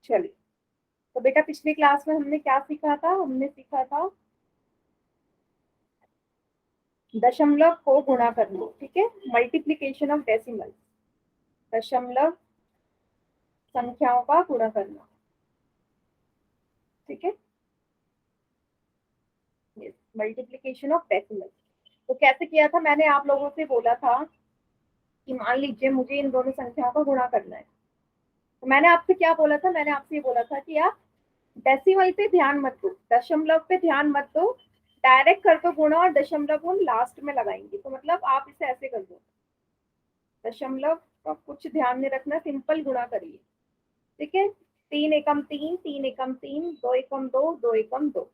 चलिए, तो बेटा पिछली क्लास में हमने क्या सीखा था? हमने सीखा था दशमलव को गुणा करना, ठीक है, मल्टीप्लीकेशन ऑफ डेसिमल, दशमलव संख्याओं का गुणा करना, ठीक है, मल्टीप्लीकेशन ऑफ डेसिमल। तो कैसे किया था? मैंने आप लोगों से बोला था कि मान लीजिए मुझे इन दोनों संख्याओं का गुणा करना है, तो मैंने आपसे क्या बोला था? मैंने आपसे ये बोला था कि आप डेसिमल पे ध्यान मत दो, दशमलव पे ध्यान मत दो, डायरेक्ट कर दो गुणा और दशमलव हम लास्ट में लगाएंगे। तो मतलब आप इसे ऐसे कर दो, दशमलव का कुछ ध्यान नहीं रखना, सिंपल गुणा करिए, ठीक है। 3 एकम 3, 3 एकम 3, 2 एकम 2, 2 एकम 2।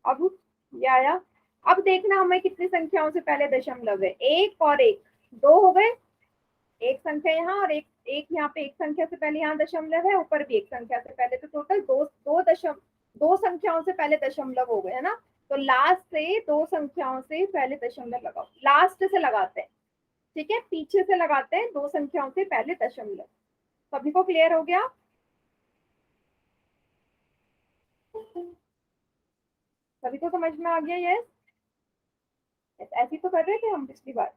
अब ये आया। अब देखना हमें कितनी संख्याओं से पहले दशमलव है, एक और एक, दो हो गए, एक संख्या यहाँ और एक एक यहाँ पे, एक संख्या से पहले यहाँ दशमलव है, ऊपर भी एक संख्या से पहले, तो टोटल दो संख्याओं से पहले दशमलव हो गए, है ना। तो लास्ट से दो संख्याओं से पहले दशमलव लगाओ, लास्ट से लगाते हैं, ठीक है, पीछे से लगाते हैं, दो संख्याओं से पहले दशमलव। सभी को क्लियर हो गया? सभी को समझ में आ गया? यस, ऐसी तो कर रहे थे हम पिछली बार।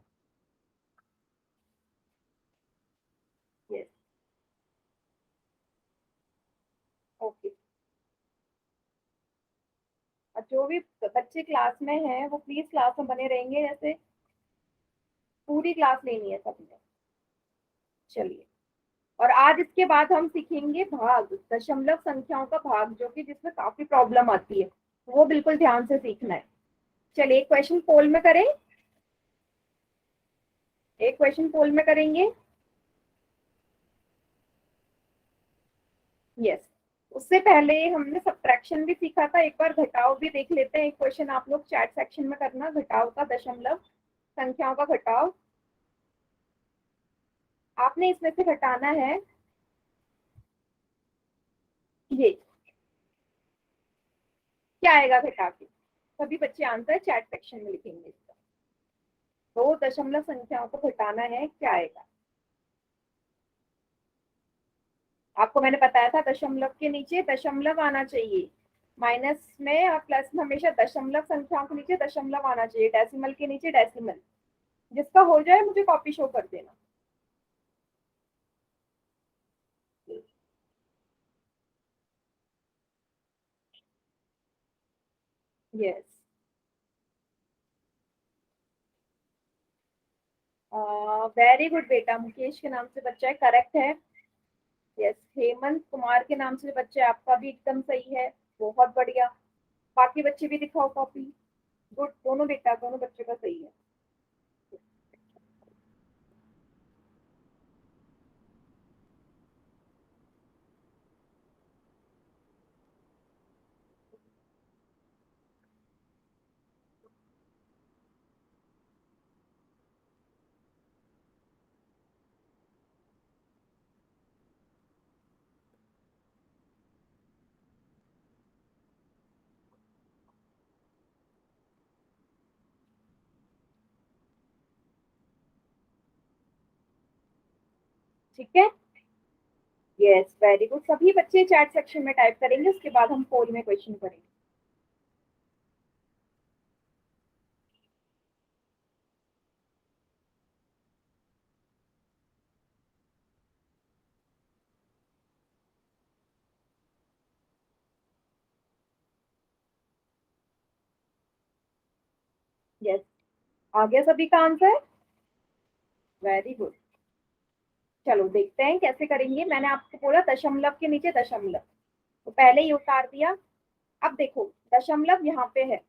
Yes, okay. और जो भी बच्चे क्लास में हैं वो प्लीज क्लास में बने रहेंगे, जैसे पूरी क्लास लेनी है सबने। चलिए, और आज इसके बाद हम सीखेंगे भाग, दशमलव संख्याओं का भाग, जो कि जिसमें काफी प्रॉब्लम आती है, वो बिल्कुल ध्यान से सीखना है। चलिए, एक क्वेश्चन पोल में करें, एक क्वेश्चन पोल में करेंगे। यस, उससे पहले हमने सब्ट्रैक्शन भी सीखा था, एक बार घटाव भी देख लेते हैं। एक क्वेश्चन आप लोग चैट सेक्शन में करना, घटाव का, दशमलव संख्याओं का घटाव। आपने इसमें से घटाना है ये, क्या आएगा घटा के? सभी बच्चे आंसर चैट सेक्शन में लिखेंगे इसका। दो दशमलव संख्याओं को घटाना है, क्या आएगा? आपको मैंने बताया था दशमलव के नीचे दशमलव आना चाहिए, माइनस में और प्लस में हमेशा दशमलव संख्याओं के नीचे दशमलव आना चाहिए, डेसिमल के नीचे डेसिमल। जिसका हो जाए मुझे कॉपी शो कर देना। यस, वेरी गुड बेटा, मुकेश के नाम से बच्चा है, करेक्ट है। यस, हेमंत कुमार के नाम से बच्चा है, आपका भी एकदम सही है, बहुत बढ़िया। बाकी बच्चे भी दिखाओ कॉपी। गुड, दोनों बेटा, दोनों बच्चों का सही है। ठीक है, यस, वेरी गुड। सभी बच्चे चैट सेक्शन में टाइप करेंगे, उसके बाद हम पोल में क्वेश्चन करेंगे। यस, आ गया सभी का आंसर, वेरी गुड। चलो देखते हैं कैसे करेंगे। मैंने आपको बोला दशमलव के नीचे दशमलव, तो पहले ही उतार दिया। अब देखो, दशमलव यहाँ पे है,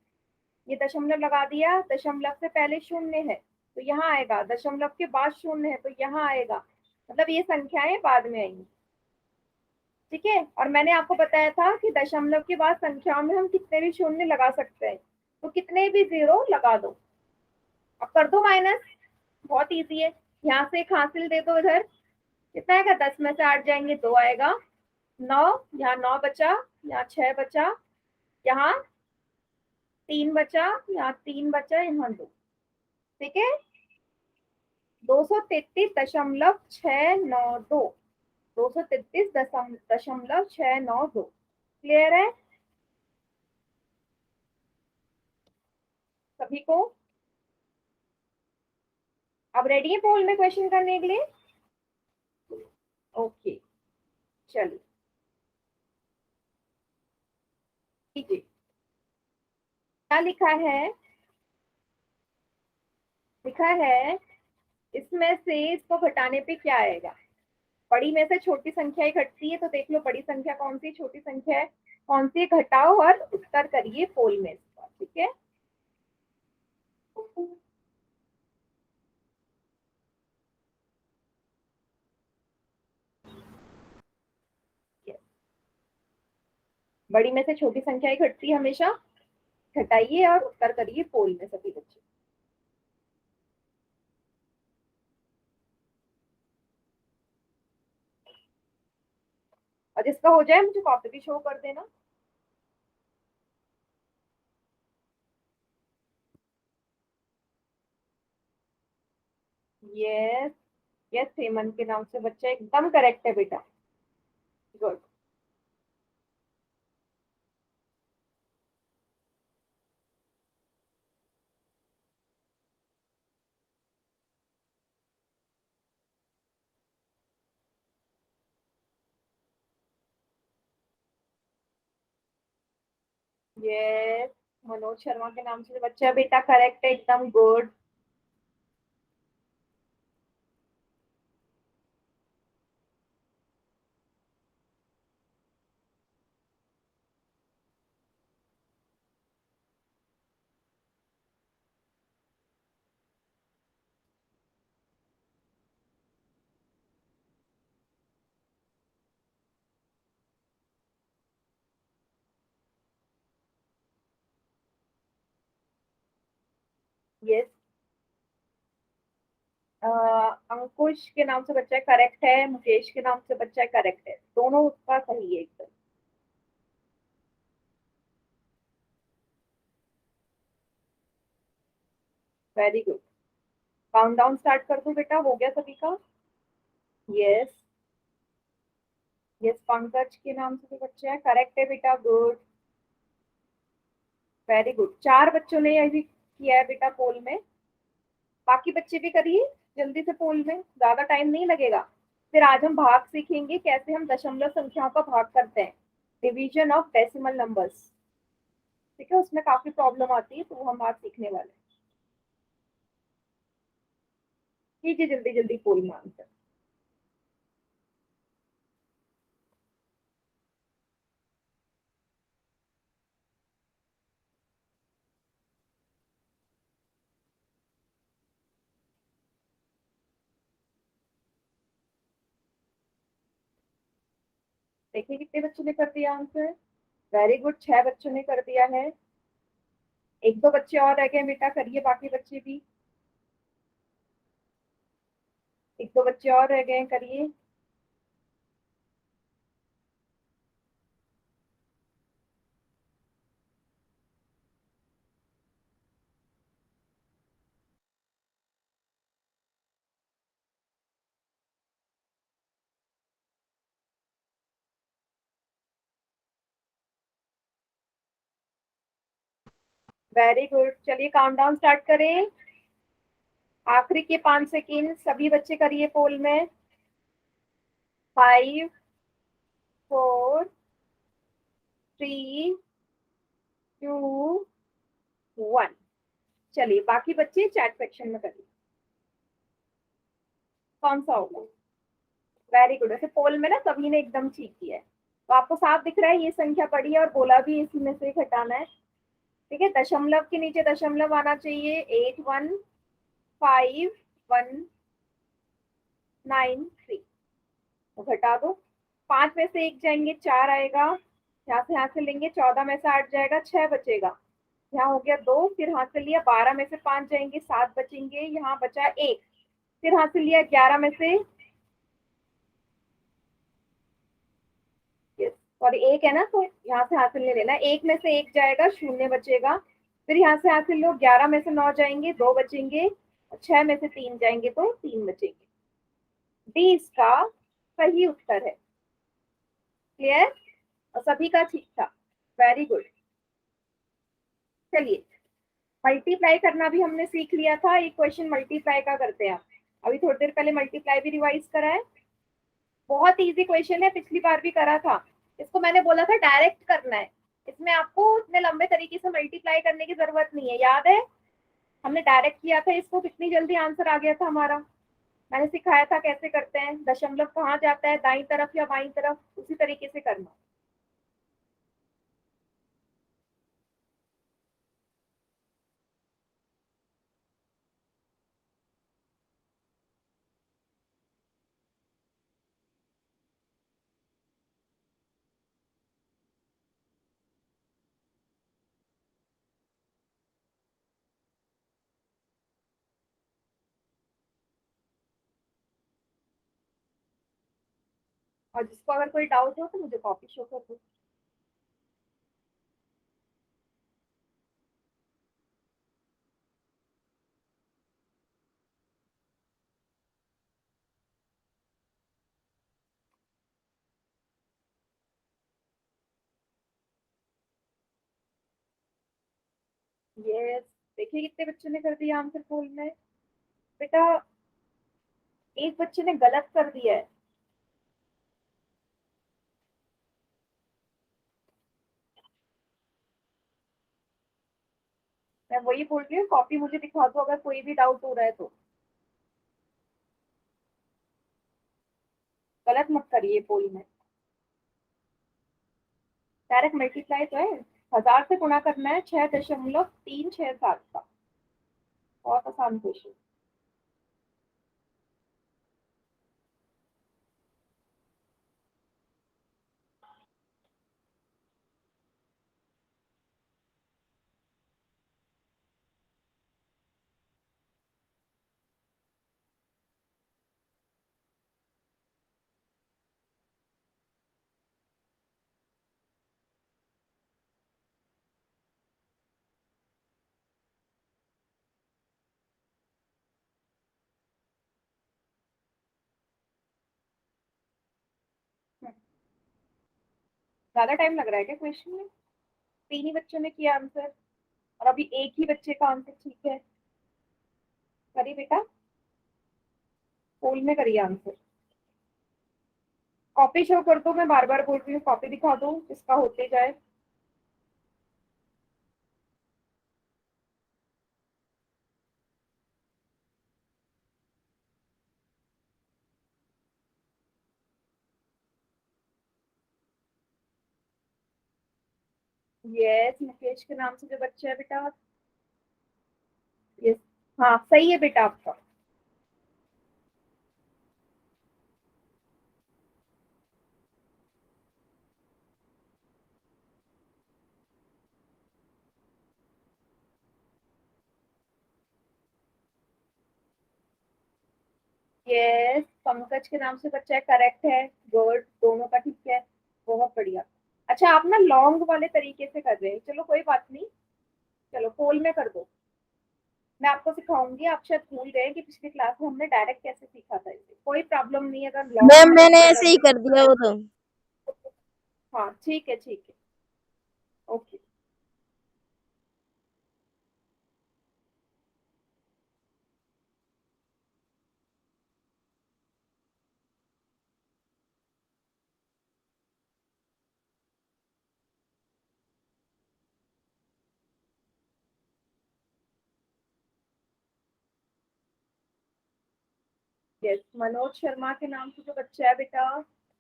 ये दशमलव लगा दिया, दशमलव से पहले शून्य है तो यहाँ आएगा, दशमलव के बाद शून्य है तो यहाँ आएगा, मतलब ये संख्याएं बाद में आएंगी, ठीक है। और मैंने आपको बताया था कि दशमलव के बाद संख्याओं में हम कितने भी शून्य लगा सकते हैं, तो कितने भी जीरो लगा दो। अब कर दो माइनस, बहुत इजी है। यहाँ से एक हासिल दे दो इधर, कितना आएगा? 10 में से 8 जाएंगे, 2 आएगा, 9, यहाँ 9 बचा, यहाँ 6 बचा, यहाँ 3 बचा, यहाँ 3 बचा, यहाँ 2, ठीक है। 233.692, 233.692। क्लियर है सभी को? अब रेडी है पोल में क्वेश्चन करने के लिए? ओके, चलिए कीजिए। क्या लिखा है? लिखा है इसमें से इसको घटाने पे क्या आएगा? बड़ी में से छोटी संख्या ही घटती है, तो देख लो बड़ी संख्या कौन सी, छोटी संख्या है कौन सी, घटाओ और उत्तर करिए पोल में इसका। ठीक है, बड़ी में से छोटी संख्या ही घटती है हमेशा, घटाइए और उत्तर करिए पोल में सभी बच्चे। और जिसका हो जाए मुझे कॉपी भी शो कर देना। यस, यस, हेमंत के नाम से बच्चा एकदम करेक्ट है बेटा। गुड। यस, मनोज शर्मा के नाम से बच्चा बेटा करेक्ट है एकदम। गुड। यस, अंकुश के नाम से बच्चा करेक्ट है, मुकेश के नाम से बच्चा करेक्ट है, दोनों उसका सही है एकदम। Very good. Count down start कर दो बेटा, हो गया सभी का? यस, यस, पंकज के नाम से भी बच्चा है, करेक्ट है बेटा। Good, very good. चार बच्चों ने अभी किया है बेटा पोल में, बाकी बच्चे भी करिए जल्दी से पोल में, ज्यादा टाइम नहीं लगेगा। फिर आज हम भाग सीखेंगे कैसे हम दशमलव संख्याओं का भाग करते हैं, डिवीजन ऑफ डेसिमल नंबर्स। ठीक है, उसमें काफी प्रॉब्लम आती है, तो वो हम आज सीखने वाले हैं। कीजिए जल्दी जल्दी पोल में आंसर। देखिए कितने बच्चों ने कर दिया आंसर। वेरी गुड, 6 बच्चों ने कर दिया है। एक दो बच्चे और रह गए बेटा, करिए बाकी बच्चे भी। एक दो बच्चे और रह गए, करिए। वेरी गुड, चलिए काउंट डाउन स्टार्ट करें। आखिरी के 5 सेकेंड, सभी बच्चे करिए पोल में। 5, 4, 3, 2, 1। चलिए बाकी बच्चे चैट सेक्शन में करिए कौन सा होगा। वेरी गुड, वैसे पोल में ना सभी ने एकदम ठीक किया है, तो आपको साफ दिख रहा है ये संख्या पढ़ी है और बोला भी इसी में से घटाना है। ठीक है, दशमलव के नीचे दशमलव आना चाहिए। 815193, तो घटा दो। 5 में से 1 जाएंगे, 4 आएगा। यहाँ से लेंगे, 14 में से 8 जाएगा, 6 बचेगा। यहाँ हो गया 2, फिर हाथ से लिया, 12 में से 5 जाएंगे, 7 बचेंगे, यहाँ बचा 1। फिर हाथ से लिया 11 में से, सॉरी 1 है ना, तो यहाँ से हासिल नहीं लेना। 1 में से 1 जाएगा, 0 बचेगा। फिर यहाँ से हासिल लो, 11 में से 9 जाएंगे, 2 बचेंगे। 6 में से 3 जाएंगे तो 3 बचेंगे। डी इसका सही उत्तर है। क्लियर? और सभी का ठीक था। Very good. चलिए, मल्टीप्लाई करना भी हमने सीख लिया था। एक क्वेश्चन मल्टीप्लाई का करते हैं। अभी थोड़ी देर पहले मल्टीप्लाई भी रिवाइज करा है। बहुत इजी क्वेश्चन है, पिछली बार भी करा था। इसको मैंने बोला था डायरेक्ट करना है। इसमें आपको इतने लंबे तरीके से मल्टीप्लाई करने की जरूरत नहीं है। याद है हमने डायरेक्ट किया था इसको, कितनी जल्दी आंसर आ गया था हमारा। मैंने सिखाया था कैसे करते हैं, दशमलव कहाँ जाता है, दाईं तरफ या बाईं तरफ, उसी तरीके से करना। और जिसको अगर कोई डाउट हो तो मुझे कॉपी शो कर दो। ये देखिए कितने बच्चों ने कर दिया आंसर पोल में। बेटा एक बच्चे ने गलत कर दिया है। मैं वही बोल रही हूँ, कॉपी मुझे दिखा दो अगर कोई भी डाउट हो रहा है तो। गलत मत करिए पोल में। डायरेक्ट मल्टीप्लाई तो है, 1000 से गुणा करना है 6.367 का। बहुत आसान क्वेश्चन। ज्यादा टाइम लग रहा है क्या क्वेश्चन में? 3 ही बच्चों ने किया आंसर, और अभी एक ही बच्चे का आंसर ठीक है। करिए बेटा, पोल में करिए आंसर। कॉपी शो कर दो, मैं बार बार बोल रही हूँ कॉपी दिखा दो जिसका होते जाए। यस, मुकेश के नाम से जो बच्चा है बेटा। यस, हाँ सही है बेटा आपका। यस, पंकज के नाम से बच्चा है, करेक्ट है। गुड, दोनों का ठीक है। बहुत बढ़िया। अच्छा आप ना लॉन्ग वाले तरीके से कर रहे हैं, चलो कोई बात नहीं। चलो पोल में कर दो। मैं आपको सिखाऊंगी, आप शायद भूल गए कि पिछली क्लास में हमने डायरेक्ट कैसे सीखा था इसे। कोई प्रॉब्लम नहीं है अगर लॉन्ग मैम में मैंने करते ऐसे ही हैं। कर दिया वो तो। हाँ ठीक है ठीक है। ओके। यस, मनोज शर्मा के नाम से जो बच्चा है बेटा।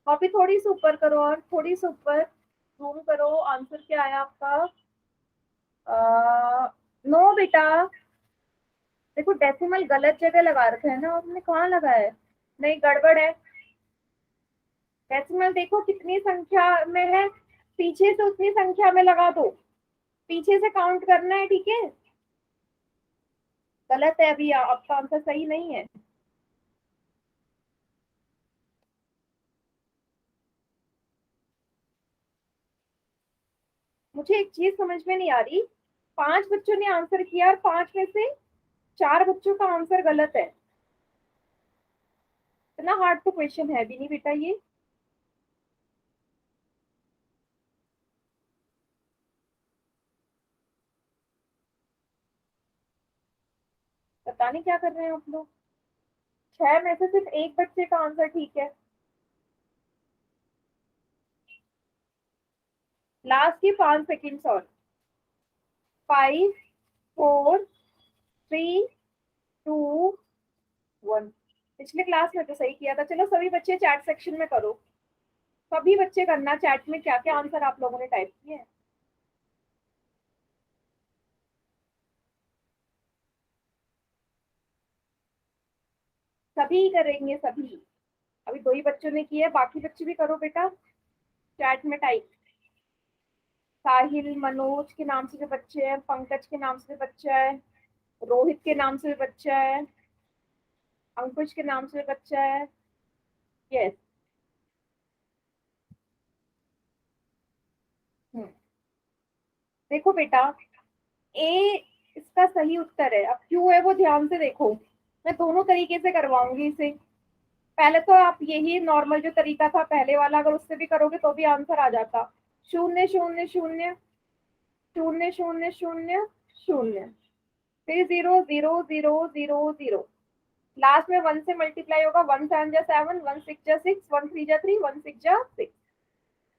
कॉपी थोड़ी सी ऊपर करो, और थोड़ी सी ऊपर जूम करो। आंसर क्या आया आपका? नो बेटा, देखो डेसिमल गलत जगह लगा रखा है ना आपने, कहाँ लगा है? नहीं, गड़बड़ है। डेसिमल देखो कितनी संख्या में है, पीछे से उतनी संख्या में लगा दो। पीछे से काउंट करना है, ठीक है? गलत है, अभी आपका आंसर सही नहीं है। मुझे एक चीज समझ में नहीं आ रही। 5 बच्चों ने आंसर किया और 5 में से 4 बच्चों का आंसर गलत है। इतना हार्ड तो क्वेश्चन है भी नहीं बेटा ये। पता नहीं क्या कर रहे हैं आप लोग। 6 में से सिर्फ एक बच्चे का आंसर ठीक है। लास्ट की 5 सेकेंड और। 5, 4, 3, 2, 1। पिछले क्लास में तो सही किया था। चलो सभी बच्चे चैट सेक्शन में करो। सभी बच्चे करना चैट में क्या क्या आंसर आप लोगों ने टाइप किए हैं। सभी करेंगे सभी। अभी 2 ही बच्चों ने किया है, बाकी बच्चे भी करो बेटा चैट में टाइप। साहिल, मनोज के नाम से जो बच्चे हैं, पंकज के नाम से बच्चा है, रोहित के नाम से बच्चा है, अंकुश के नाम से बच्चा है। यस। देखो बेटा, ए इसका सही उत्तर है। अब क्यों है वो ध्यान से देखो। मैं दोनों तरीके से करवाऊंगी इसे। पहले तो आप यही नॉर्मल जो तरीका था पहले वाला, अगर उससे भी करोगे तो भी आंसर आ जाता। 0, 0, 0, 0, 0, 0, 0, फिर 0, 0, 0, 0, 0। लास्ट में 1 से मल्टीप्लाई होगा। 1 7 जा 7, 1 6 जा 6, 1 3 जा 3, 1 6 जा 6।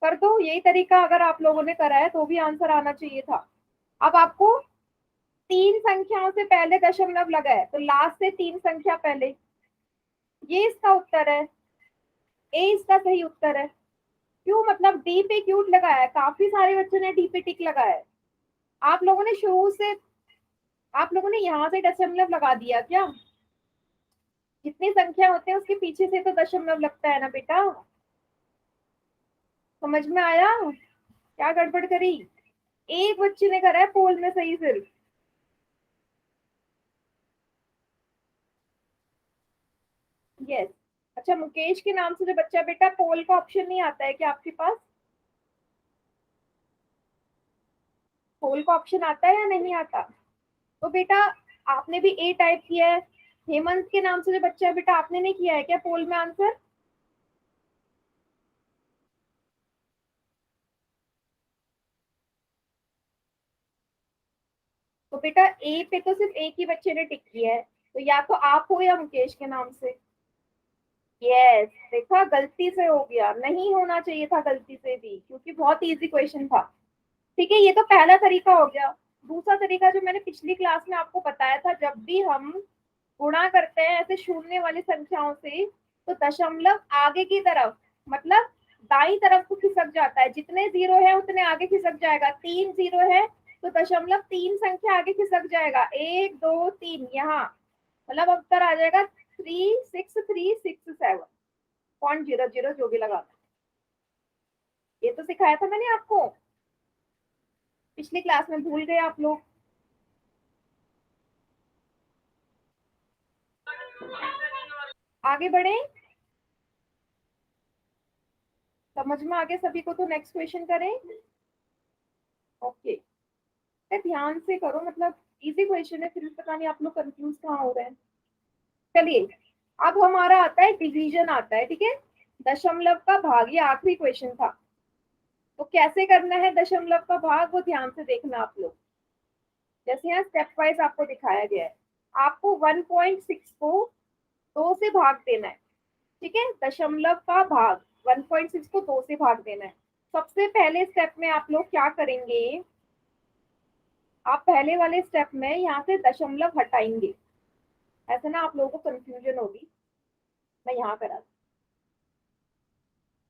कर दो। यही तरीका अगर आप लोगों ने करा है तो भी आंसर आना चाहिए था। अब आपको 3 संख्याओं से पहले दशमलव लगा है तो लास्ट से 3 संख्या पहले। ये इसका उत्तर है। ए इसका सही उत्तर है। क्यों, मतलब डी पे क्यों लगाया है? काफी सारे बच्चों ने डी पे टिक लगाया है। आप लोगों ने शुरू से, आप लोगों ने यहाँ से दशमलव लगा दिया क्या? जितनी संख्या होते हैं उसके पीछे से तो दशमलव लगता है ना बेटा। समझ में आया क्या गड़बड़ करी? एक बच्चे ने करा है पोल में सही सिर्फ। यस। अच्छा, मुकेश के नाम से जो बच्चा, बेटा पोल का ऑप्शन नहीं आता है क्या आपके पास? पोल का ऑप्शन आता है या नहीं आता? तो बेटा आपने भी ए टाइप किया है। हेमंत के नाम से जो बच्चा है बेटा, आपने नहीं किया है क्या पोल में आंसर? तो बेटा ए पे तो सिर्फ एक ही बच्चे ने टिक किया है, तो या तो आप हो या मुकेश के नाम से। यस, देखा गलती से हो गया, नहीं होना चाहिए था गलती से भी, क्योंकि बहुत इजी क्वेश्चन था। ठीक है, ये तो पहला तरीका हो गया। दूसरा तरीका जो मैंने पिछली क्लास में आपको बताया था, जब भी हम गुणा करते हैं ऐसे शून्य वाली संख्याओं से, तो दशमलव आगे की तरफ, मतलब दाई तरफ को खिसक जाता है। जितने जीरो है उतने आगे खिसक जाएगा। 3 जीरो है तो दशमलव 3 संख्या आगे खिसक जाएगा। 1 2 3 यहाँ, मतलब उत्तर आ जाएगा 36367.00 जो भी लगा। ये तो सिखाया था मैंने आपको पिछली क्लास में, भूल गए आप लोग। आगे बढ़े, समझ में आगे सभी को? तो नेक्स्ट क्वेश्चन करें। ओके, ध्यान से करो, मतलब इजी क्वेश्चन है, फिर भी पता नहीं आप लोग कंफ्यूज कहाँ हो रहे हैं। चलिए, अब हमारा आता है डिवीजन आता है। ठीक है, दशमलव का भाग, ये आखिरी क्वेश्चन था। तो कैसे करना है दशमलव का भाग, वो ध्यान से देखना आप लोग। जैसे यहाँ स्टेप वाइज आपको दिखाया गया है। आपको 1.6 को 2 से भाग देना है। ठीक है, दशमलव का भाग 1.6 को 2 से भाग देना है। सबसे पहले स्टेप में आप लोग क्या करेंगे, आप पहले वाले स्टेप में यहाँ से दशमलव हटाएंगे। ऐसे ना आप लोगों को कंफ्यूजन होगी। मैं यहाँ करा,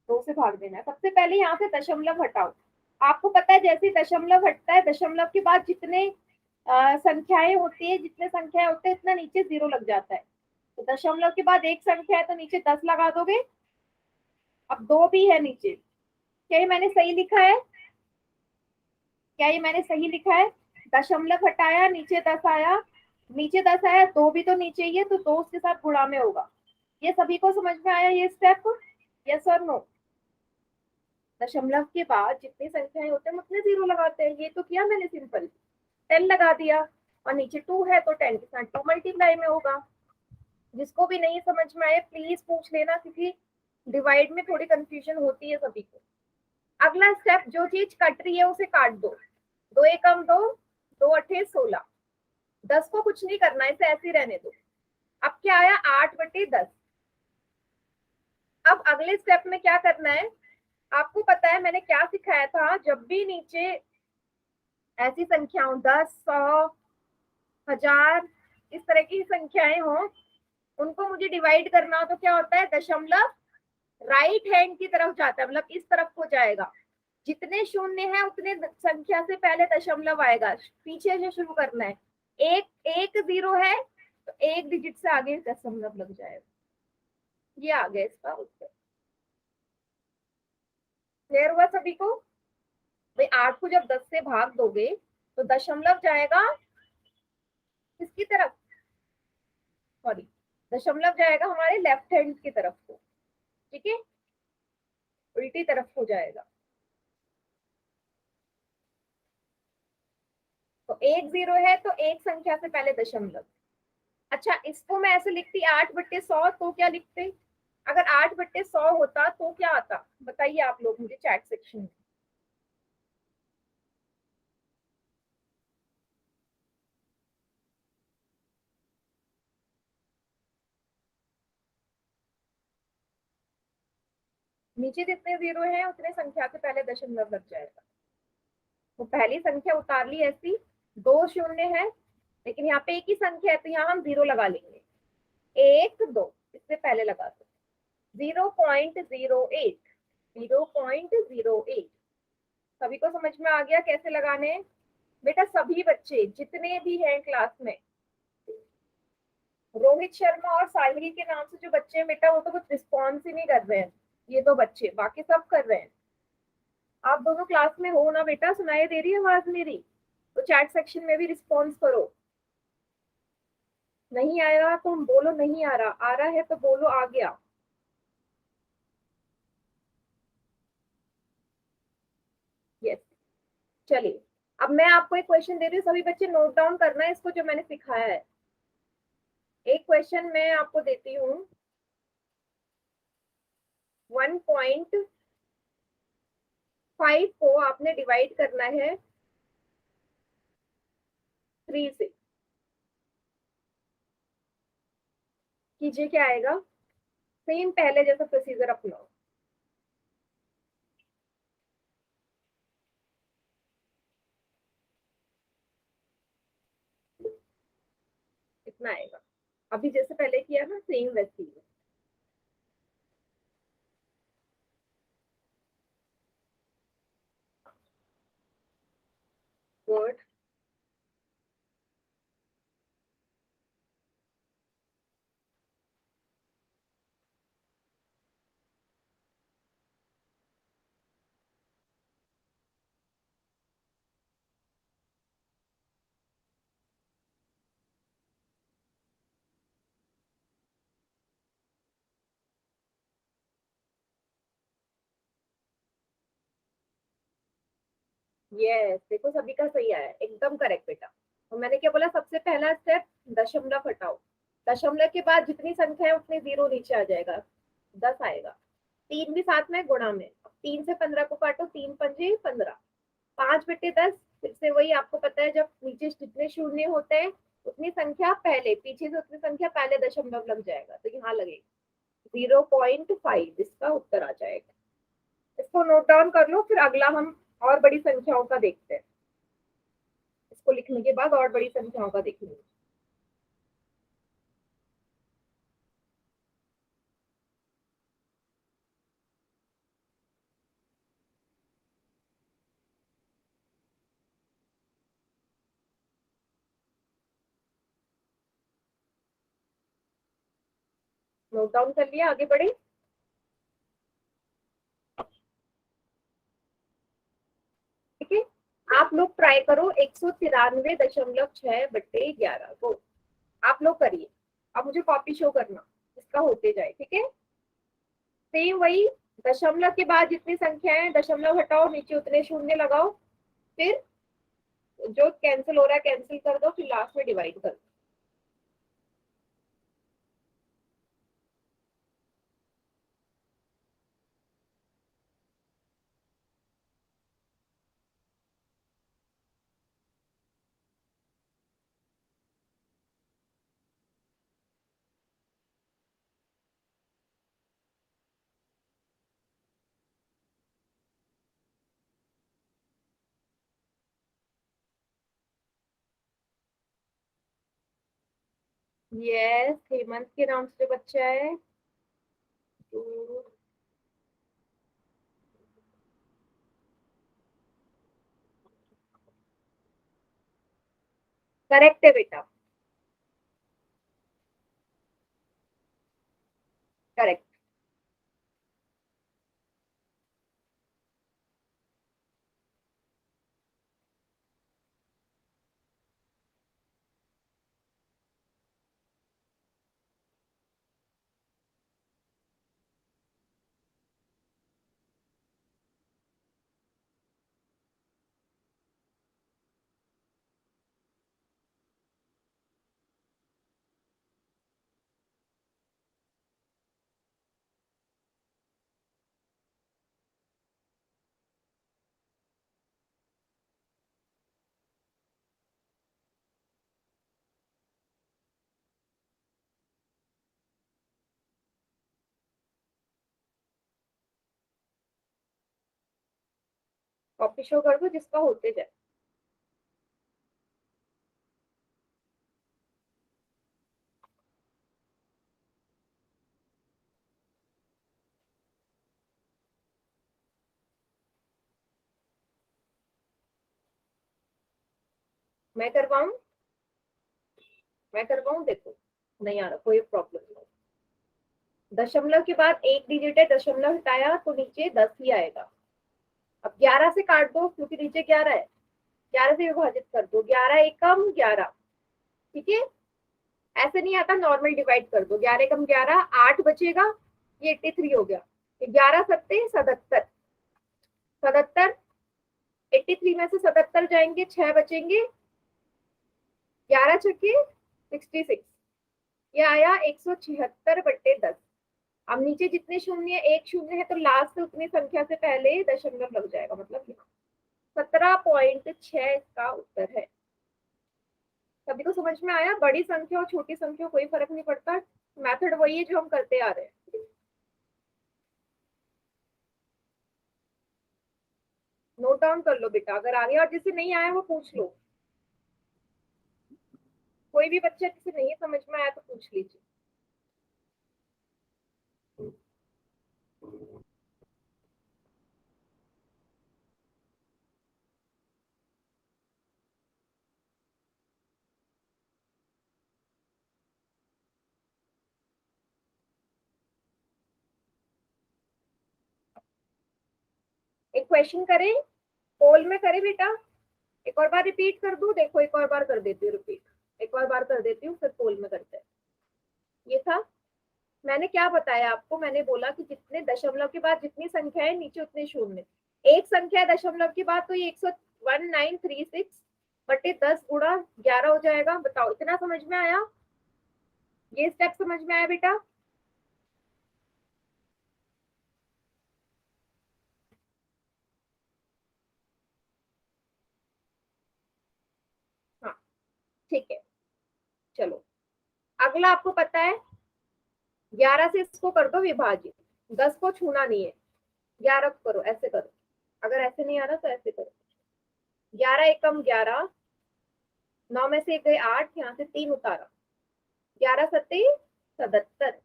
2 से भाग देना है। सबसे पहले यहाँ से दशमलव हटाओ। आपको पता है जैसे दशमलव हटता है, दशमलव के बाद जितने संख्याएं होती है, जितने संख्याएं होते हैं, इतना नीचे जीरो लग जाता है। तो दशमलव के बाद एक संख्या है तो नीचे 10 लगा दोगे। अब 2 भी है नीचे। क्या ये मैंने सही लिखा है? क्या ये मैंने सही लिखा है? दशमलव हटाया, नीचे 10 आया। नीचे 10 आया, 2 भी तो नीचे ही है, तो 2 उसके साथ गुणा में होगा। ये सभी को समझ में आया ये स्टेप? यस और नो? दशमलव के बाद जितनी संख्याएं होते हैं उतने जीरो लगाते हैं। ये तो किया मैंने सिंपल, 10 लगा दिया। और नीचे 2 है तो 10 के साथ 2 मल्टीप्लाई में होगा। जिसको भी नहीं समझ में आए प्लीज पूछ लेना, क्योंकि डिवाइड में थोड़ी कंफ्यूजन होती है सभी को। अगला स्टेप, जो चीज कट रही है उसे काट दो। 2 एकम 2, 2 अट्ठे 16। 10 को कुछ नहीं करना, इसे ऐसे ही रहने दो। अब क्या आया, 8/10। अब अगले स्टेप में क्या करना है, आपको पता है मैंने क्या सिखाया था, जब भी नीचे ऐसी संख्याओं 10, 100, 1000 इस तरह की संख्याएं हो, उनको मुझे डिवाइड करना हो तो क्या होता है, दशमलव राइट हैंड की तरफ जाता है, मतलब इस तरफ को जाएगा। जितने शून्य है उतने संख्या से पहले दशमलव आएगा, पीछे से शुरू करना है। एक एक 0 है तो एक डिजिट से आगे दशमलव लग जाएगा। ये आ गया इसका उत्तर। क्लियर हुआ सभी को? भाई 8 को जब 10 से भाग दोगे तो दशमलव जाएगा किसकी तरफ, सॉरी, दशमलव जाएगा हमारे लेफ्ट हैंड की तरफ को, ठीक है, उल्टी तरफ हो जाएगा। तो एक 0 है तो एक संख्या से पहले दशमलव। अच्छा, इसको मैं ऐसे लिखती 8/100 तो क्या लिखते, अगर 8/100 होता तो क्या आता, बताइए आप लोग मुझे चैट सेक्शन में। नीचे जितने 0 हैं उतने संख्या से पहले दशमलव लग जाएगा। तो पहली संख्या उतार ली ऐसी, 2 शून्य है, लेकिन यहाँ पे एक ही संख्या है तो यहाँ हम 0 लगा लेंगे। 1 2 इससे पहले लगा दो। 0.08, 0.08। सभी को समझ में आ गया कैसे लगाने हैं? बेटा सभी बच्चे जितने भी हैं क्लास में, रोहित शर्मा और साहिल के नाम से जो बच्चे हैं बेटा, वो तो कुछ रिस्पॉन्स ही नहीं कर रहे हैं। ये दो बच्चे, बाकी सब कर रहे हैं। आप दोनों क्लास में हो ना बेटा, सुनाई दे रही है आवाज मेरी? तो चैट सेक्शन में भी रिस्पॉन्स करो। नहीं आ रहा तो हम बोलो नहीं आ रहा, आ रहा है तो बोलो आ गया। यस, चलिए। अब मैं आपको एक क्वेश्चन दे रही हूँ, सभी बच्चे नोट डाउन करना है इसको जो मैंने सिखाया है। एक क्वेश्चन मैं आपको देती हूँ। 1.5 को आपने डिवाइड करना है 3 से। कीजिए क्या आएगा, सेम पहले जैसा प्रोसीजर अपनाओ। इतना आएगा, अभी जैसे पहले किया ना सेम वैसे ही। गुड। यस, देखो सभी का सही आया, एकदम करेक्ट बेटा। तो मैंने क्या बोला, सबसे पहला स्टेप दशमलव हटाओ। दशमलव के बाद जितनी संख्या है उतने 0 नीचे आ जाएगा, 10 आएगा। 3 भी साथ में गुणा में, 3 से 15 को काटो, 3×5 = 15। 5/10, फिर से वही आपको पता है, जब नीचे जितने शून्य होते हैं उतनी संख्या पहले, पीछे से उतनी संख्या पहले दशमलव लग जाएगा, तो यहाँ लगेगा 0.5, इसका उत्तर आ जाएगा। इसको नोट डाउन कर लो, फिर अगला हम और बड़ी संख्याओं का देखते हैं। इसको लिखने के बाद और बड़ी संख्याओं का देखेंगे। नोट डाउन कर लिया, आगे बढ़े। ठीक है, आप लोग ट्राई करो 193.6/11 को, आप लोग करिए। आप मुझे कॉपी शो करना, इसका होते जाए, ठीक है। सेम वही, दशमलव के बाद जितनी संख्या है दशमलव हटाओ, नीचे उतने शून्य लगाओ, फिर जो कैंसिल हो रहा है कैंसिल कर दो, फिर लास्ट में डिवाइड कर दो। यस, हेमंत के नाम से जो बच्चा है। करेक्ट है बेटा, करेक्ट। कॉपी शो कर दो जिसका होते जाए। मैं करवाऊं? मैं करवाऊं? देखो, नहीं आ रहा, कोई प्रॉब्लम नहीं। दशमलव के बाद एक डिजिट है, दशमलव हटाया तो नीचे 10 ही आएगा। अब 11 से काट दो क्योंकि नीचे 11 है। 11 से विभाजित कर दो, 11 एकम 11। ठीक है, ऐसे नहीं आता, नॉर्मल डिवाइड कर दो। 11 एकम 11, 8 बचेगा, ये 83 हो गया। 11 सत्ते 77, 77। 83 में से 77 जाएंगे, 6 बचेंगे। 11 छक्के 66, ये आया 176/10। अब नीचे जितने शून्य, एक शून्य है तो लास्ट उतनी संख्या से पहले दशमलव लग जाएगा, मतलब 17.6 इसका उत्तर है। सभी को समझ में आया? बड़ी संख्या और छोटी संख्या कोई फर्क नहीं पड़ता, मेथड वही है जो हम करते आ रहे हैं। नोट डाउन कर लो बेटा, अगर आ गया और जिसे नहीं आया वो पूछ लो। कोई भी बच्चा जिसे नहीं समझ में आया तो पूछ लीजिए। एक क्वेश्चन करें, पोल में करें बेटा? एक और बार रिपीट कर दूं? देखो, एक और बार कर देती हूँ रिपीट, एक और बार कर देती हूँ, फिर पोल में करते हैं। ये था, मैंने क्या बताया आपको? मैंने बोला कि जितने दशमलव के बाद जितनी संख्या है नीचे उतने शून्य। एक संख्या है दशमलव के बाद तो ये 11936 बटे 10 गुणा 11 हो जाएगा। बताओ, इतना समझ में आया? ये स्टेप समझ में आया बेटा? हाँ, ठीक है। चलो, अगला आपको पता है, 11 से इसको कर दो विभाजित, 10 को छूना नहीं है। 11 को करो, ऐसे करो। अगर ऐसे नहीं आ रहा तो ऐसे करो। 11 एकम 11, 9 में से गए 8, यहाँ से 3 उतारा। 11 सत्ते 77,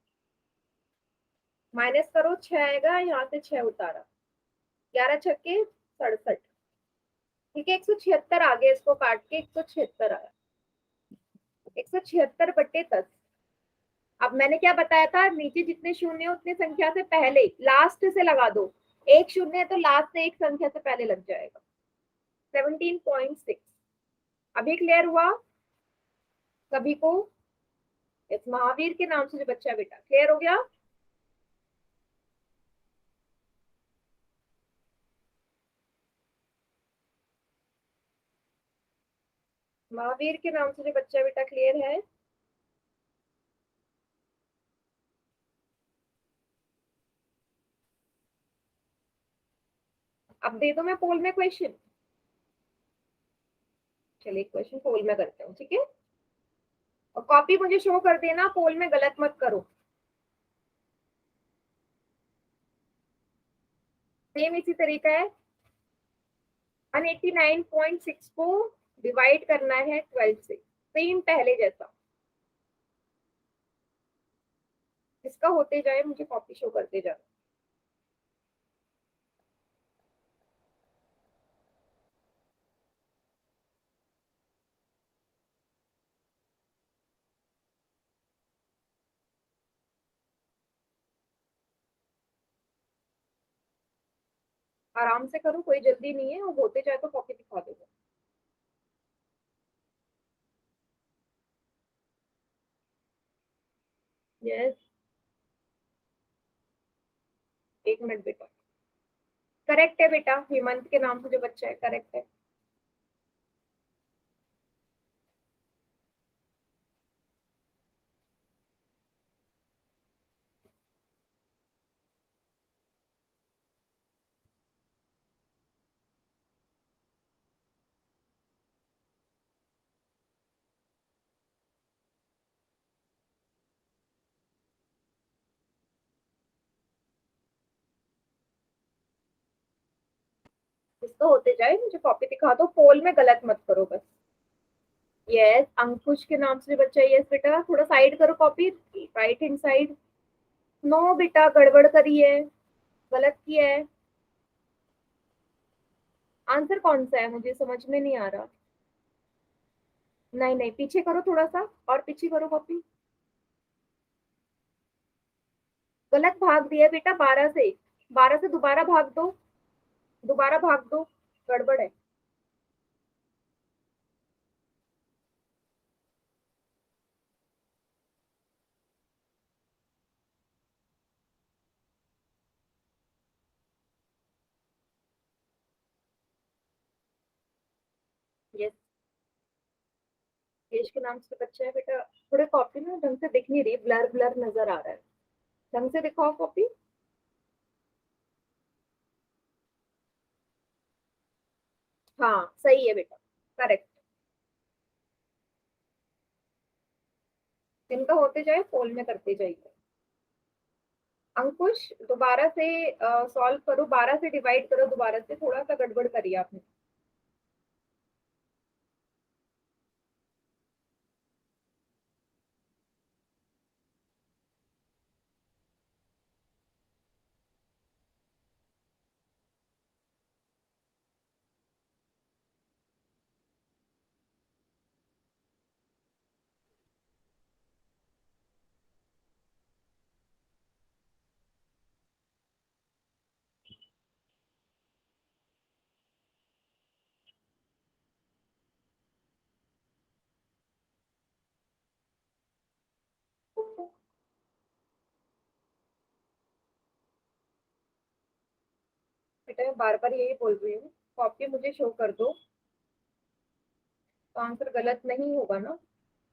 माइनस करो, 6 आएगा, यहाँ से 6 उतारा। 11 छक्के 67। ठीक है, 176 आ गया, इसको काट के 176 आया। 176/10। अब मैंने क्या बताया था? नीचे जितने शून्य है उतनी संख्या से पहले लास्ट से लगा दो। एक शून्य है तो लास्ट से एक संख्या से पहले लग जाएगा। 17.6। अभी क्लियर हुआ सभी को? इस महावीर के नाम से जो बच्चा, बेटा क्लियर हो गया? महावीर के नाम से जो बच्चा, बेटा क्लियर है? अब दे दो मैं पोल में क्वेश्चन। चलिए क्वेश्चन पोल में करते हैं, ठीक है? और कॉपी मुझे शो कर देना, पोल में गलत मत करो। सेम इसी तरीका है। 189.6 को डिवाइड करना है 12 से, सेम पहले जैसा। जिसका होते जाए मुझे कॉपी शो करते जाओ। आराम से करो, कोई जल्दी नहीं है, वो होते जाए तो कॉपी दिखा देगा। यस, 1 मिनट बेटा। करेक्ट है बेटा, हेमंत के नाम से जो बच्चा है, करेक्ट है। जिसका होते जाए मुझे कॉपी दिखा दो, पोल में गलत मत करो बस। यस, अंकुश के नाम से जो बच्चा है, यस बेटा, थोड़ा साइड करो copy, right hand side. No बेटा, गड़बड़ करी है, गलत किया है। आंसर कौन सा है मुझे समझ में नहीं आ रहा। नहीं नहीं, पीछे करो थोड़ा सा, और पीछे करो कॉपी। गलत भाग दिया है बेटा, 12 से। 12 से दोबारा भाग दो, दोबारा भाग दो, गड़बड़ है। यस, देश के नाम से बच्चा है बेटा। थोड़े कॉपी ना ढंग से दिख नहीं रही, ब्लर ब्लर नजर आ रहा है। ढंग से दिखाओ कॉपी। हाँ सही है बेटा, करेक्ट। जिनका होते जाए पोल में करते जाइए। अंकुश, दोबारा से सॉल्व करो, 12 से डिवाइड करो, दोबारा से थोड़ा सा गड़बड़ करिए आपने। बेटा मैं बार बार यही बोल रही हूँ, कॉपी मुझे शो कर दो, तो आंसर गलत नहीं होगा ना।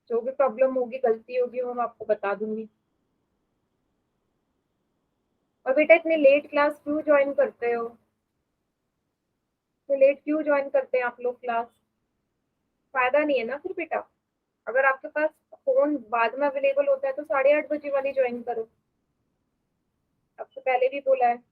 जो भी प्रॉब्लम होगी, गलती होगी, वो मैं आपको बता दूंगी। और बेटा इतने लेट क्लास क्यों ज्वाइन करते हो? इतने लेट क्यों ज्वाइन करते हैं आप लोग क्लास? फायदा नहीं है ना फिर बेटा। अगर आपके पास फोन बाद में अवेलेबल होता है तो 8:30 बजे वाली ज्वाइन करो। आपको पहले भी बोला है।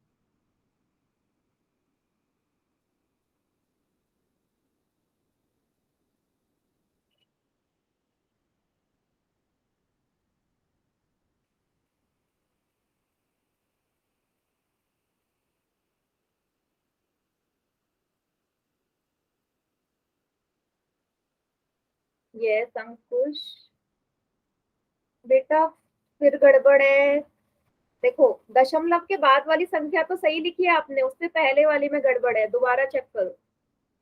यस अंकुश बेटा, फिर गड़बड़ है। देखो, दशमलव के बाद वाली संख्या तो सही लिखी है आपने, उससे पहले वाली में गड़बड़ है, दोबारा चेक करो।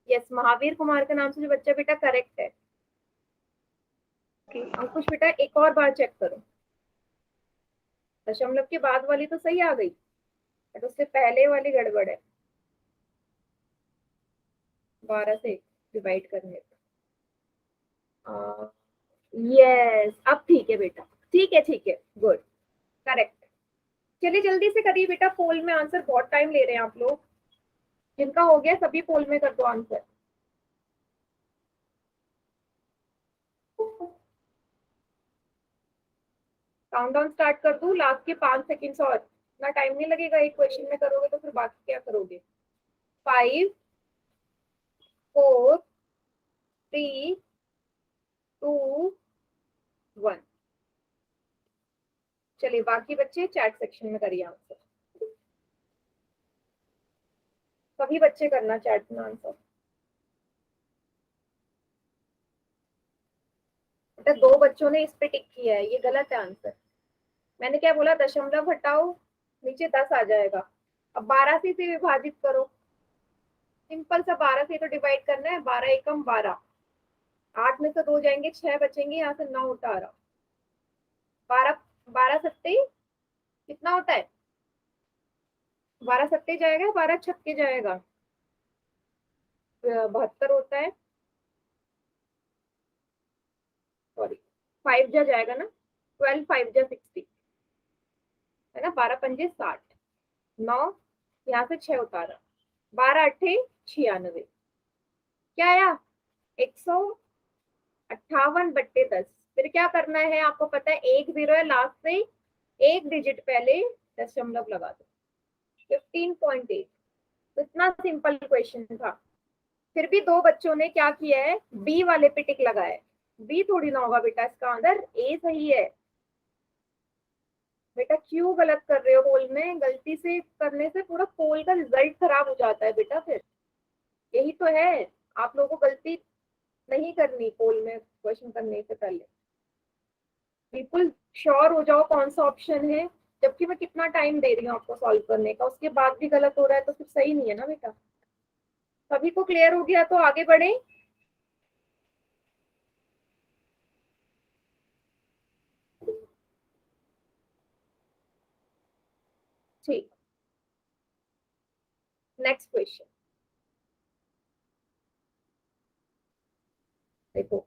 यस, महावीर कुमार के नाम से जो बच्चा बेटा, करेक्ट है। अंकुश बेटा एक और बार चेक करो, दशमलव के बाद वाली तो सही आ गई, बट उससे पहले वाली गड़बड़ है। 12 से डिवाइड करने पर। यस, अब ठीक है बेटा, ठीक है ठीक है, गुड, करेक्ट। चलिए जल्दी से करिए बेटा, पोल में आंसर, बहुत टाइम ले रहे हैं आप लोग। जिनका हो गया सभी पोल में कर दो आंसर। काउंटडाउन स्टार्ट कर दूं, लास्ट के 5 सेकेंड्स और, इतना टाइम नहीं लगेगा, एक क्वेश्चन में करोगे तो फिर बाकी क्या करोगे। 5, 4, 3, 2, 1। चलिए बाकी बच्चे चैट सेक्शन में करिए आंसर, सभी बच्चे करना चैट में आंसर। बेटा 2 बच्चों ने इस पे टिक किया है, ये गलत है आंसर। मैंने क्या बोला, दशमलव हटाओ नीचे 10 आ जाएगा। अब 12 से इसे विभाजित करो, सिंपल सा 12 से तो डिवाइड करना है, 12 एकम 12, 8 में से 2 जाएंगे, 6 बचेंगे, यहाँ से 9 उठा रहा, 12 12 सत्ते कितना होता है, 12 सत्ते जाएगा, 12 छक्के जाएगा, 72 होता है, सॉरी 5 जा जाएगा ना, 12 5 जा 60 है ना, 12 पंजे 60, 9 यहाँ से 6 उतारा, 12 अट्ठे 96, क्या आया 158/10। फिर क्या करना है आपको पता है, 1 0 है लास्ट से, 1 डिजिट पहले दशमलव लगा दो, 15.8। तो इतना सिंपल क्वेश्चन था। फिर भी 2 बच्चों ने क्या किया है, बी वाले पे टिक लगाया है। बी थोड़ी ना होगा बेटा इसका आंसर, ए सही है। बेटा क्यों गलत कर रहे हो पोल में, गलती से करने से पूरा पोल का रिजल्ट खराब हो जाता है बेटा, फिर यही तो है, आप लोगों को गलती नहीं करनी पोल में क्वेश्चन करने से पहले, बिल्कुल श्योर हो जाओ कौन सा ऑप्शन है, जबकि मैं कितना टाइम दे रही हूँ आपको सॉल्व करने का, उसके बाद भी गलत हो रहा है तो फिर सही नहीं है ना बेटा। सभी को क्लियर हो गया तो आगे बढ़े। ठीक, नेक्स्ट क्वेश्चन देखो,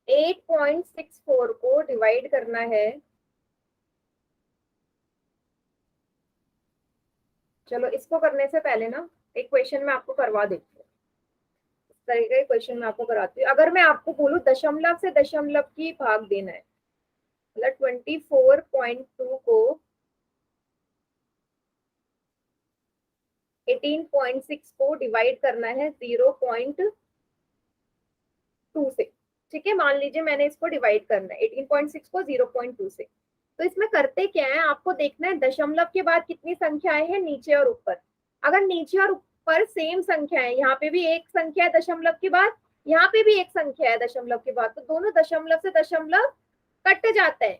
8.64 को डिवाइड करना है, चलो इसको करने से पहले ना एक क्वेश्चन मैं आपको करवा देती हूँ, इस तरीके के क्वेश्चन मैं आपको कराती हूँ। अगर मैं आपको बोलूँ दशमलव से दशमलव की भाग देना है, मतलब 24.2 को 18.6 को डिवाइड करना है 0.2 से, ठीक है, मान लीजिए मैंने इसको डिवाइड करना है 18.6 को 0.2 से। तो इसमें करते क्या है, आपको देखना है दशमलव के बाद कितनी संख्याएं हैं नीचे और ऊपर। अगर नीचे और ऊपर सेम संख्या है, यहाँ पे भी एक संख्या है दशमलव के बाद, यहाँ पे भी एक संख्या है दशमलव के बाद, तो दोनों दशमलव से दशमलव कट जाते हैं,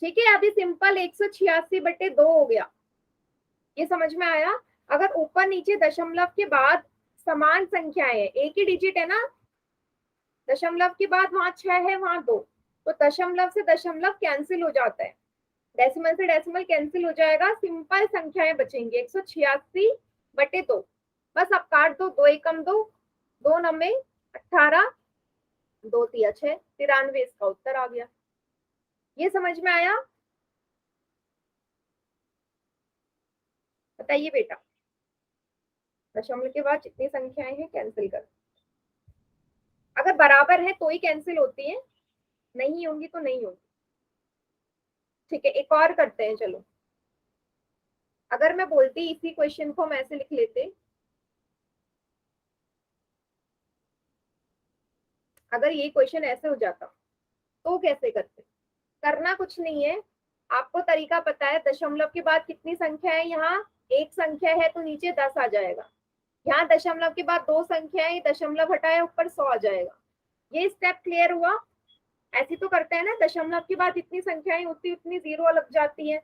ठीक है। अभी सिंपल 186/2 हो गया, ये समझ में आया। अगर ऊपर नीचे दशमलव के बाद समान संख्याएं है, एक ही डिजिट है ना, दशमलव के बाद वहां 6 है वहां 2, तो दशमलव से दशमलव कैंसिल हो जाता है, डेसिमल से डेसिमल कैंसिल हो जाएगा, सिंपल संख्याएं बचेंगी 186/2। बस अब काट दो, 2 एकम 2, 2 नब्बे 18, 2 तिया 6, 93 इसका उत्तर आ गया। ये समझ में आया, बताइए बेटा, दशमलव के बाद जितनी संख्याएं हैं कैंसिल कर, अगर बराबर है तो ही कैंसिल होती है, नहीं होंगी तो नहीं होगी, ठीक है। एक और करते हैं, चलो अगर मैं बोलती इसी क्वेश्चन को हम ऐसे लिख लेते, अगर ये क्वेश्चन ऐसे हो जाता तो कैसे करते, करना कुछ नहीं है, आपको तरीका पता है, दशमलव के बाद कितनी संख्या है, यहाँ एक संख्या है तो नीचे 10 आ जाएगा, यहाँ दशमलव के बाद 2 संख्या है, दशमलव हटाया ऊपर 100 आ जाएगा। ये स्टेप क्लियर हुआ। ऐसी तो करते हैं ना, दशमलव के बाद जितनी संख्याएं होती उतनी जीरो लग जाती है,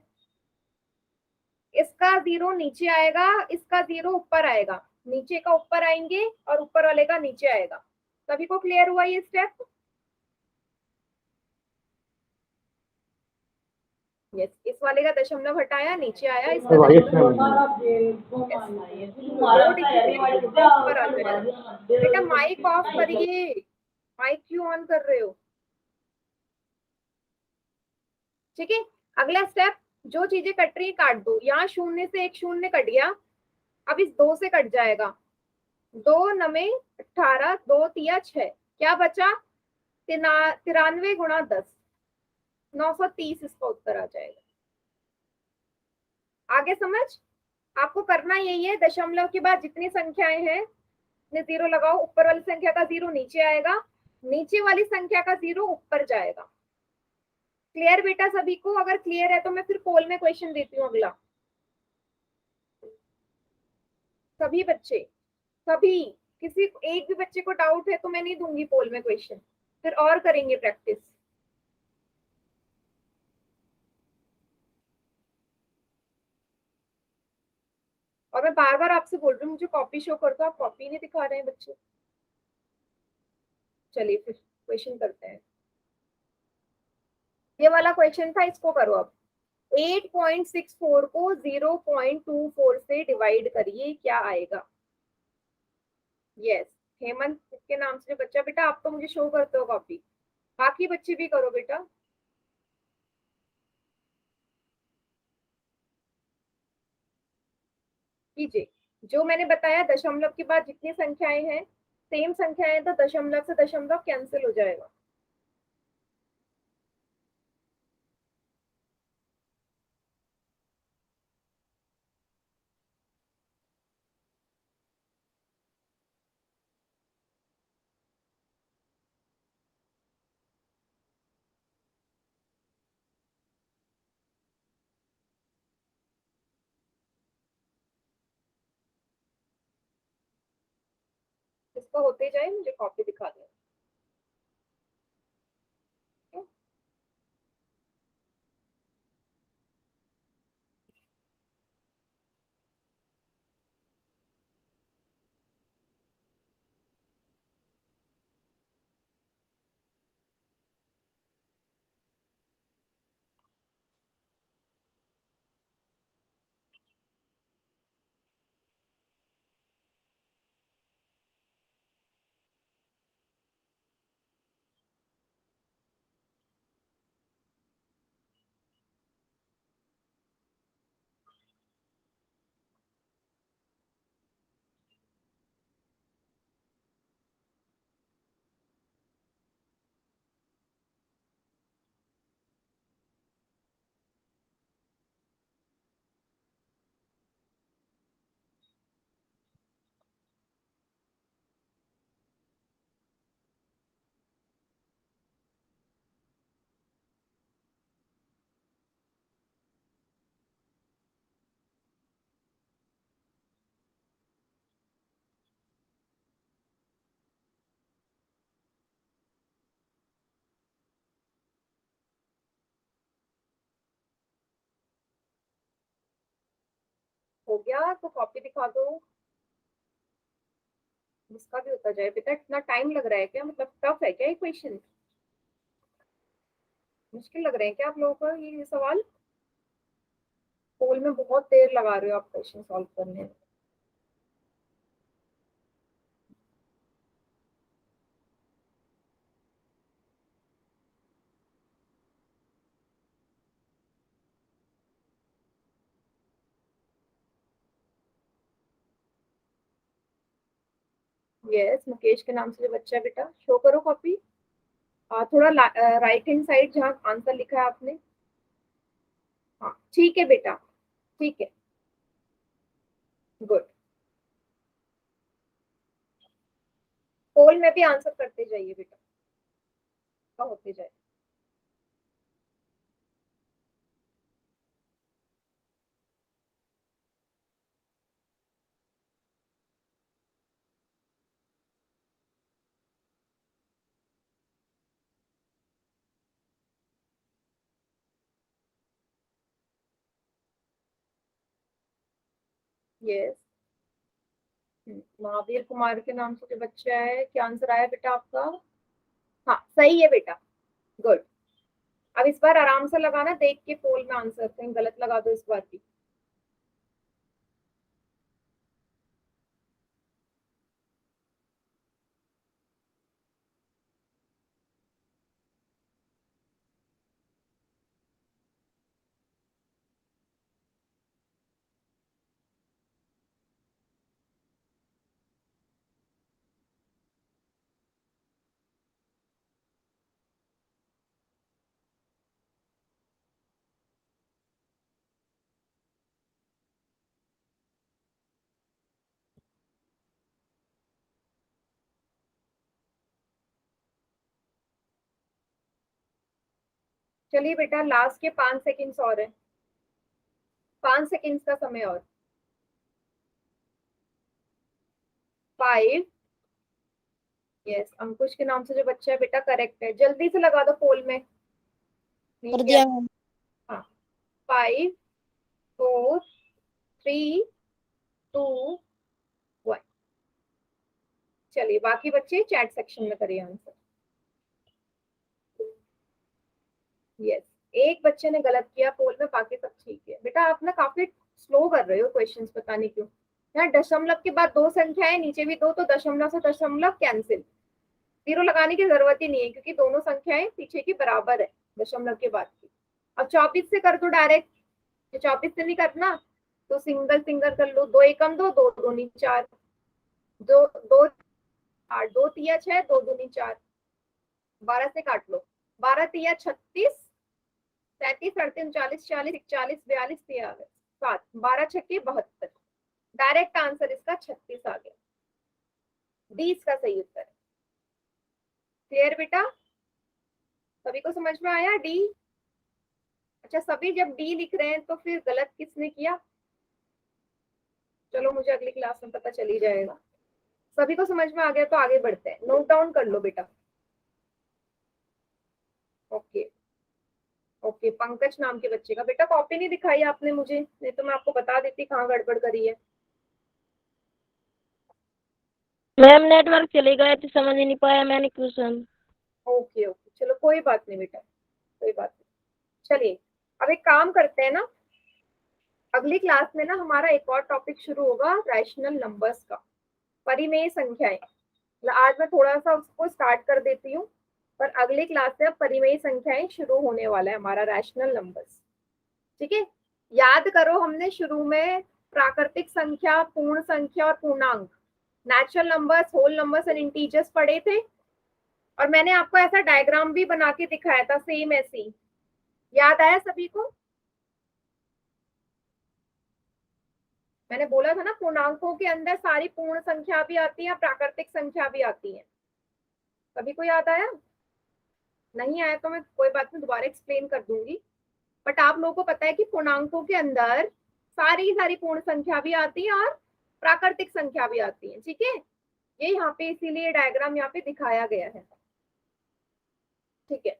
इसका 0 नीचे आएगा, इसका 0 ऊपर आएगा, नीचे का ऊपर आएंगे और ऊपर वाले का नीचे आएगा। सभी को क्लियर हुआ ये स्टेप? यस, इस वाले का दशमलव हटाया नीचे आया, इसका दशमलव ऊपर आ जाएगा। बेटा माइक ऑफ करिए, माइक क्यों ऑन कर रहे हो, ठीक है। अगला स्टेप, जो चीजें कट रही है काट दो, यहाँ 0 से एक 0 कट गया, अब इस 2 से कट जाएगा, 2 नमे 18, 2 तिया 6, क्या बचा 93 गुणा 10, 930 इसका उत्तर आ जाएगा। आगे समझ, आपको करना यही है, दशमलव के बाद जितनी संख्याएं हैं जीरो लगाओ, ऊपर वाली संख्या का 0 नीचे आएगा, नीचे वाली संख्या का 0 ऊपर जाएगा, क्लियर बेटा सभी को? अगर क्लियर है तो मैं फिर पोल में क्वेश्चन देती हूँ अगला। सभी बच्चे, सभी, किसी एक भी बच्चे को डाउट है तो मैं नहीं दूंगी पोल में क्वेश्चन, फिर और करेंगे प्रैक्टिस। और मैं बार बार आपसे बोल रही हूँ मुझे कॉपी शो कर दो, आप कॉपी नहीं दिखा रहे हैं बच्चे। चलिए फिर क्वेश्चन करते हैं। ये वाला क्वेश्चन था, इसको करो अब। 8.64 को 0.24 से डिवाइड करिए, क्या आएगा? यस, हेमंत के नाम से जो बच्चा, बेटा आप तो मुझे शो करते हो कॉपी, बाकी बच्चे भी करो बेटा। कीजिए। जो मैंने बताया, दशमलव के बाद जितनी संख्याएं हैं, सेम संख्याएं, तो दशमलव से दशमलव कैंसिल हो जाएगा। इसको होते जाए, मुझे कॉपी दिखा दें। हो गया तो कॉपी दिखा दो। जिसका भी होता जाए बेटा। इतना टाइम लग रहा है क्या? मतलब टफ है क्या ये क्वेश्चन? मुश्किल लग रहे हैं क्या आप लोगों को ये सवाल? पोल में बहुत देर लगा रहे हो आप क्वेश्चन सॉल्व करने में। यस, मुकेश के नाम से जो बच्चा है, बेटा शो करो कॉपी। थोड़ा राइट हैंड साइड जहाँ आंसर लिखा है आपने। हाँ ठीक है बेटा, ठीक है, गुड। पोल में भी आंसर करते जाइए बेटा, क्या होते जाए। यस, महावीर कुमार के नाम से जो बच्चा है, क्या आंसर आया बेटा आपका? हाँ सही है बेटा, गुड। अब इस बार आराम से लगाना, देख के पोल में आंसर, कहीं गलत लगा दो इस बार भी। चलिए बेटा, लास्ट के 5 सेकेंड्स और है, 5 सेकेंड्स का समय और। 5। यस, अंकुश के नाम से जो बच्चा है बेटा करेक्ट है, जल्दी से लगा दो पोल में। कर दिया मैम। हाँ, 5 4 3 2 1। चलिए बाकी बच्चे चैट सेक्शन में करिए आंसर। यस, एक बच्चे ने गलत किया पोल में, बाकी सब ठीक है। बेटा आप ना काफी स्लो कर रहे हो क्वेश्चंस, पता नहीं क्यों। यहाँ दशमलव के बाद 2 संख्याएं, नीचे भी 2, तो दशमलव से दशमलव कैंसिल, जीरो लगाने की जरूरत ही नहीं है क्योंकि दोनों संख्याएं पीछे की बराबर है दशमलव के बाद की। अब 24 से कर दो डायरेक्ट, 24 से नहीं करना तो सिंगल सिंगल कर लो। 2 एकम 2, 2 दूनी 4, 2 2 8, 2 तिया 6, 2 दूनी 4, 12 से काट लो। 12 तिया 36, 37 38 39 40 41 42 43 7, 12 छक्के 72। डायरेक्ट आंसर इसका 36 आ गया, डी इसका सही उत्तर है। क्लियर बेटा, सभी को समझ में आया डी? अच्छा, सभी जब डी लिख रहे हैं तो फिर गलत किसने किया? चलो मुझे अगली क्लास में पता चल ही जाएगा। सभी को समझ में आ गया तो आगे बढ़ते हैं, नोट डाउन कर लो बेटा। ओके ओके, पंकज नाम के बच्चे का। बेटा कॉपी नहीं दिखाई आपने मुझे, नहीं तो मैं आपको बता देती कहाँ गड़बड़ करी है। मैम नेटवर्क चले गए तो समझ ही नहीं पाया मैंने क्वेश्चन। ओके ओके, चलो कोई बात नहीं बेटा, कोई बात नहीं। चलिए अब एक काम करते हैं ना, अगली क्लास में ना हमारा एक और टॉपिक शुरू होगा रैशनल नंबर्स का, परिमेय संख्याएं। आज मैं थोड़ा सा उसको स्टार्ट कर देती हूँ, पर अगली क्लास से अब परिमेय संख्याएं शुरू होने वाला है हमारा रैशनल नंबर्स। ठीक है, याद करो हमने शुरू में प्राकृतिक संख्या, पूर्ण संख्या और पूर्णांक, natural numbers, whole numbers and integers पढ़े थे, और मैंने आपको ऐसा डायग्राम भी बना के दिखाया था सेम ऐसी। याद आया सभी को? मैंने बोला था ना पूर्णांकों के अंदर सारी पूर्ण संख्या भी आती है, प्राकृतिक संख्या भी आती है। सभी को याद आया? नहीं आया तो मैं कोई बात नहीं, दोबारा एक्सप्लेन कर दूंगी। बट आप लोगों को पता है कि पूर्णांकों के अंदर सारी सारी पूर्ण संख्या भी आती है और प्राकृतिक संख्या भी आती है। ठीक है, ये यहाँ पे इसीलिए डायग्राम यहाँ पे दिखाया गया है। ठीक है,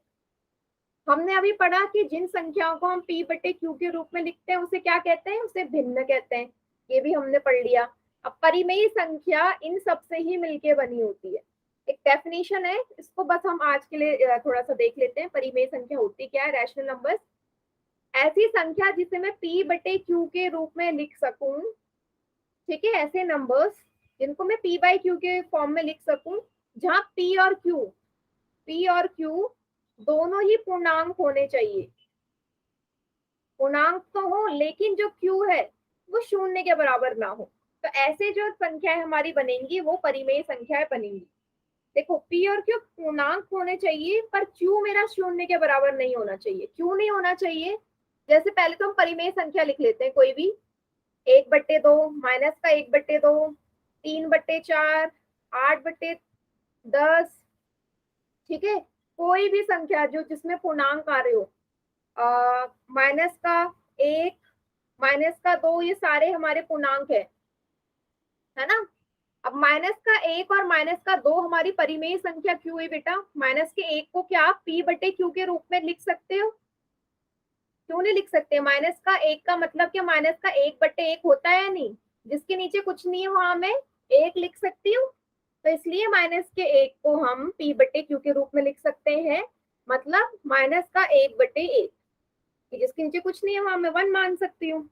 हमने अभी पढ़ा कि जिन संख्याओं को हम p बटे q के रूप में लिखते हैं उसे क्या कहते हैं? उसे भिन्न कहते हैं। ये भी हमने पढ़ लिया। अब परिमेय संख्या इन सब से ही मिलके बनी होती है, एक डेफिनेशन है, इसको बस हम आज के लिए थोड़ा सा देख लेते हैं। परिमेय संख्या होती क्या है? रैशनल नंबर्स ऐसी संख्या जिसे मैं p बटे q के रूप में लिख सकूं। ठीक है, ऐसे नंबर्स जिनको मैं p बाई q के फॉर्म में लिख सकूं, जहां p और q दोनों ही पूर्णांक होने चाहिए। पूर्णांक तो हो लेकिन जो q है वो शून्य के बराबर ना हो, तो ऐसे जो संख्याएं हमारी बनेंगी वो परिमेय संख्याएं बनेंगी। देखो p और q पूर्णांक होने चाहिए, पर q मेरा शून्य के बराबर नहीं होना चाहिए। क्यों नहीं होना चाहिए? जैसे पहले तो हम परिमेय संख्या लिख लेते हैं कोई भी, 1/2, माइनस का 1/2, 3/4, 8/10। ठीक है, कोई भी संख्या जो जिसमें पूर्णांक आ रहे हो, माइनस का 1, माइनस का 2, ये सारे हमारे पूर्णांक है ना। अब माइनस का 1 और माइनस का 2 हमारी परिमेय संख्या क्यों है बेटा? माइनस के 1 को क्या आप p बटे q के रूप में लिख सकते हो? क्यों नहीं लिख सकते? माइनस का 1 का मतलब क्या माइनस का 1/1 होता है या नहीं? जिसके नीचे कुछ नहीं है वहां मैं 1 लिख सकती हूँ, तो इसलिए माइनस के 1 को हम p बटे q के रूप में लिख सकते हैं, मतलब माइनस का 1/1, जिसके नीचे कुछ नहीं है वहां मैं 1 मान सकती हूँ।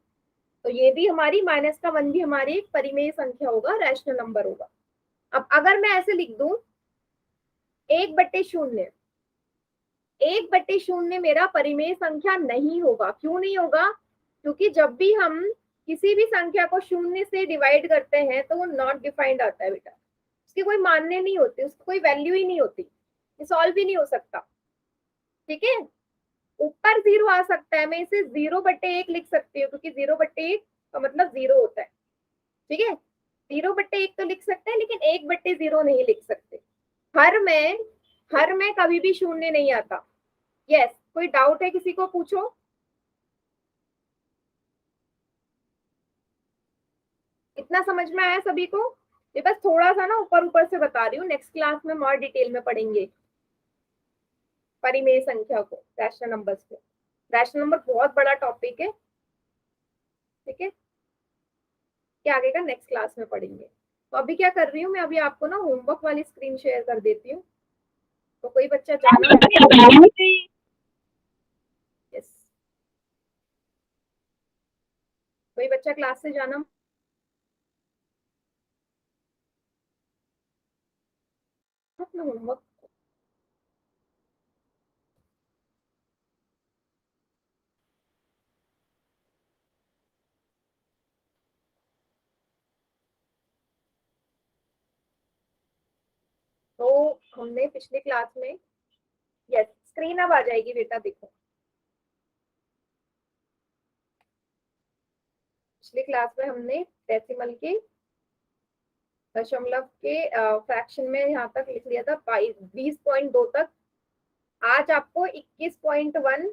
तो ये भी हमारी माइनस का 1 भी हमारी एक परिमेय संख्या होगा, रैशनल नंबर होगा। अब अगर मैं ऐसे लिख दूं 1/0, 1/0 मेरा परिमेय संख्या नहीं होगा। क्यों नहीं होगा? क्योंकि जब भी हम किसी भी संख्या को शून्य से डिवाइड करते हैं तो वो नॉट डिफाइंड आता है बेटा, उसकी कोई मान्य नहीं होती, उसकी कोई वैल्यू ही नहीं होती, ये सॉल्व भी नहीं हो सकता। ठीक है, ऊपर 0 आ सकता है, मैं इसे 0/1 लिख सकती हूँ, क्योंकि 0/1 का मतलब 0 होता है। ठीक है, 0/1 तो लिख सकते हैं लेकिन 1/0 नहीं लिख सकते। हर में कभी भी शून्य नहीं आता। यस, कोई डाउट है किसी को, पूछो। इतना समझ में आया सभी को? ये बस थोड़ा सा ना ऊपर ऊपर से बता रही हूँ, नेक्स्ट क्लास में और डिटेल में पढ़ेंगे परिमेय संख्या को, रैशनल नंबर्स को। रैशनल नंबर बहुत बड़ा टॉपिक है, ठीक है, क्या आगे का नेक्स्ट क्लास में पढ़ेंगे। तो अभी क्या कर रही हूँ मैं, अभी आपको ना होमवर्क वाली स्क्रीन शेयर कर देती हूँ। तो कोई बच्चा जाना, यस, कोई बच्चा क्लास से जाना, अपना होमवर्क। तो हमने पिछली क्लास में, यस स्क्रीन अब आ जाएगी बेटा, देखो पिछली क्लास में हमने डेसिमल के, दशमलव के फ्रैक्शन में यहाँ तक लिख लिया था 20.2 तक। आज आपको 21.1,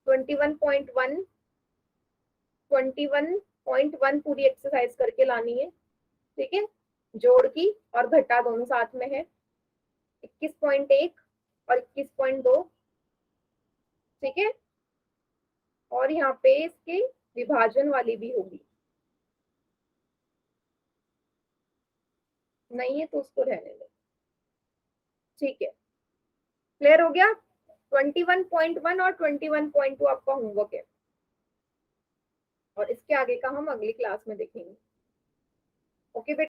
21.1, 21.1 पूरी एक्सरसाइज करके लानी है, ठीक है, जोड़ की और घटा दोनों साथ में है, 21.1 और 21.2, ठीक है, और यहाँ पे इसके विभाजन वाली भी होगी, नहीं है तो उसको रहने दो, ठीक है, क्लियर हो गया। 21.1 और 21.2 आपका होमवर्क है, और इसके आगे का हम अगली क्लास में देखेंगे। ओके बेटा।